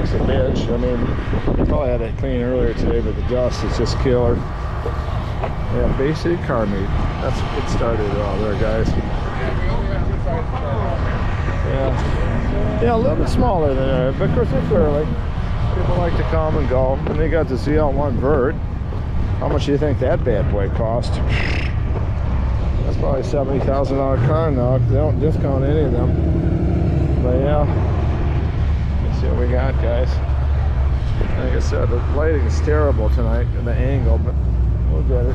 truck's a bitch. I mean, they probably had it clean earlier today, but the dust is just killer. Yeah, Bay City Car Meet. That's it started all there, guys. Yeah, a little bit smaller than there, but of course it's early. People like to come and go, and they got the ZL1 Vert. How much do you think that bad boy cost? That's probably $70,000 car now, because they don't discount any of them. But yeah, let's see what we got, guys. Like I said, the lighting is terrible tonight, and the angle, but we'll get her.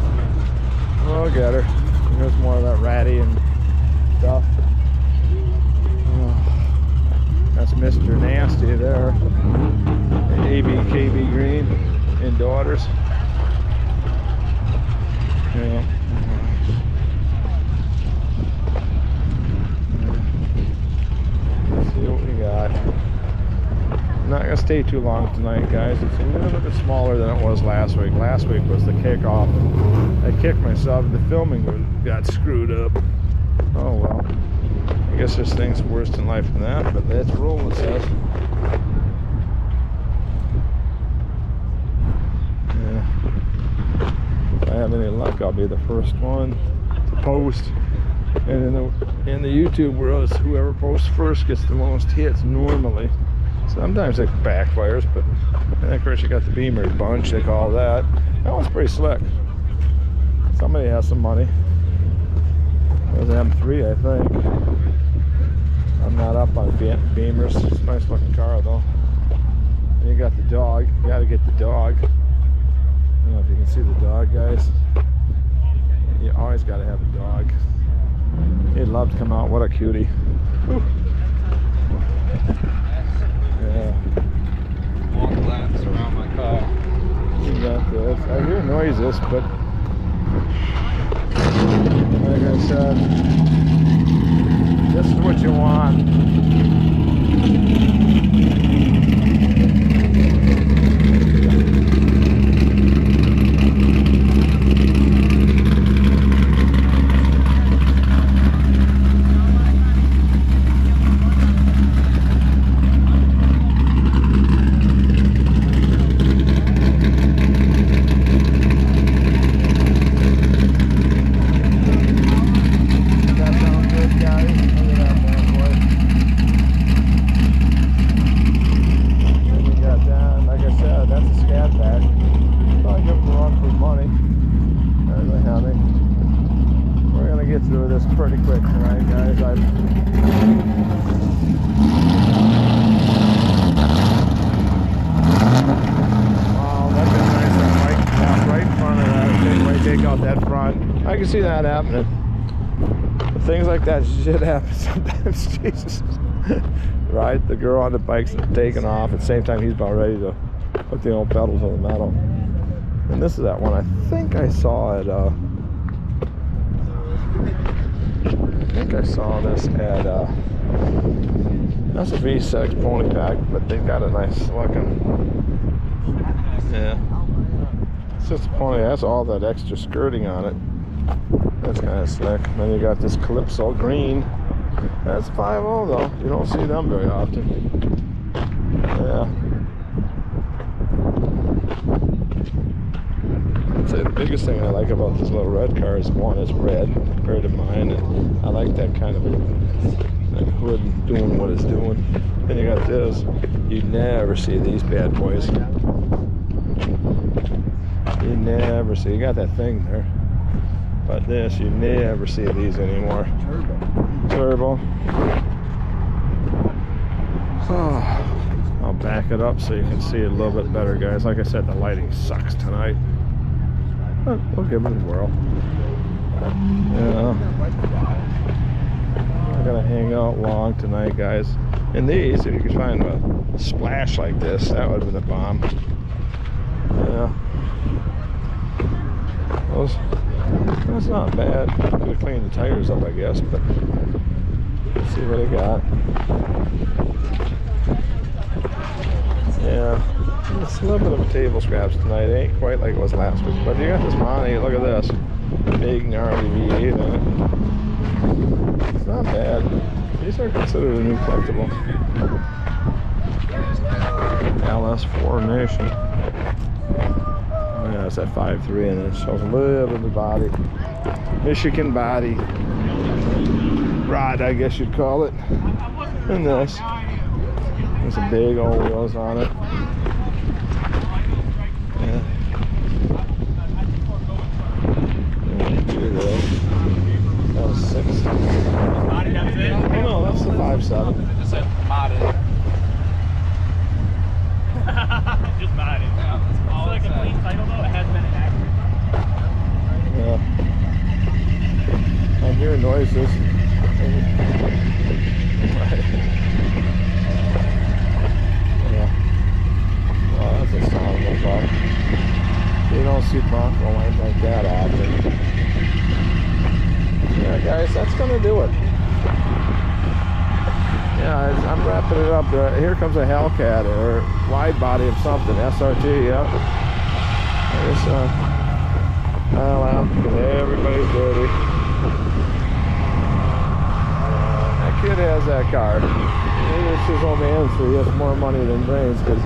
We'll get her. Here's more of that ratty and stuff. That's Mr. Nasty there. And ABKB Green and Daughters. Yeah. Let's see what we got. I'm not gonna stay too long tonight, guys. It's a little bit smaller than it was last week. Last week was the kickoff. I kicked myself. The filming got screwed up. Oh well. I guess there's things worse in life than that, but that's rule, it says. Yeah. If I have any luck, I'll be the first one to post. And in the YouTube world, it's whoever posts first gets the most hits normally. Sometimes it backfires, but and of course you got the Beamer bunch, they call that. That one's pretty slick. Somebody has some money. It was an M3, I think. I'm not up on Beamers. It's a nice looking car though. And you got the dog. You gotta get the dog. I don't know if you can see the dog, guys. You always gotta have a dog. He'd love to come out. What a cutie. Whew. Yeah. Walk laps around my car. You got this. I hear noises, but like I said, this is what you want. Pretty quick tonight, guys. Wow, that'd be nice. Right in front of that. Take out that front. I can see that happening. But things like that shit happen sometimes. Jesus. Right? The girl on the bike's taking off. At the same time, he's about ready to put the old pedals on the metal. And this is that one I think I saw at I saw this at that's a V6 pony pack, but they've got a nice looking. Yeah, it's just a pony. That's all that extra skirting on it. That's kind of slick. Then you got this Calypso green. That's 5.0 though. You don't see them very often. Yeah. I'd say the biggest thing I like about this little red car is one, it's red compared to mine. And I like that kind of a hood doing what it's doing. Then you got this. You never see these bad boys. You never see. You got that thing there. But this, you never see these anymore. Turbo. Oh, I'll back it up so you can see it a little bit better, guys. Like I said, the lighting sucks tonight. But we'll give it a whirl. Yeah. I'm gonna hang out long tonight, guys. And these, if you could find a splash like this, that would have been a bomb. Yeah. That's not bad. Could have cleaned the tires up, I guess, but let's see what I got. Yeah. It's a little bit of a table scraps tonight. It ain't quite like it was last week. But you got this Monty, look at this. Big gnarly V8 in it. It's not bad. These are considered a new collectible. LS4 Nation. Yeah, it's at 5.3 and it shows a little bit of the body. Michigan body. Rod, I guess you'd call it. And this. There's some big old wheels on it. Yeah. That was 6. Oh no, that's the 5.7. It said modded. Just modded. Yeah, that's It's all like it a clean said. title though. It has been accurate. Yeah. I'm hearing noises. Yeah. Well, that's a sound of a truck. You don't see Bronco lines like that often. Yeah, guys, that's gonna do it. Yeah, I'm wrapping it up. Here comes a Hellcat or wide body of something. SRT, yeah. There's, well, everybody's dirty. That kid has that car. Maybe it's his old man, so he has more money than brains, because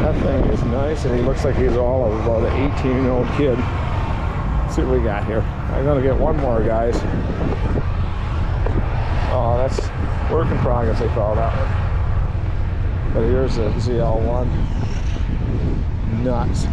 that thing is nice, and he looks like he's all of about an 18-year-old kid. Let's see what we got here. I'm gonna get one more, guys. Oh, that's work in progress, they call that one. But here's a ZL1. Nuts.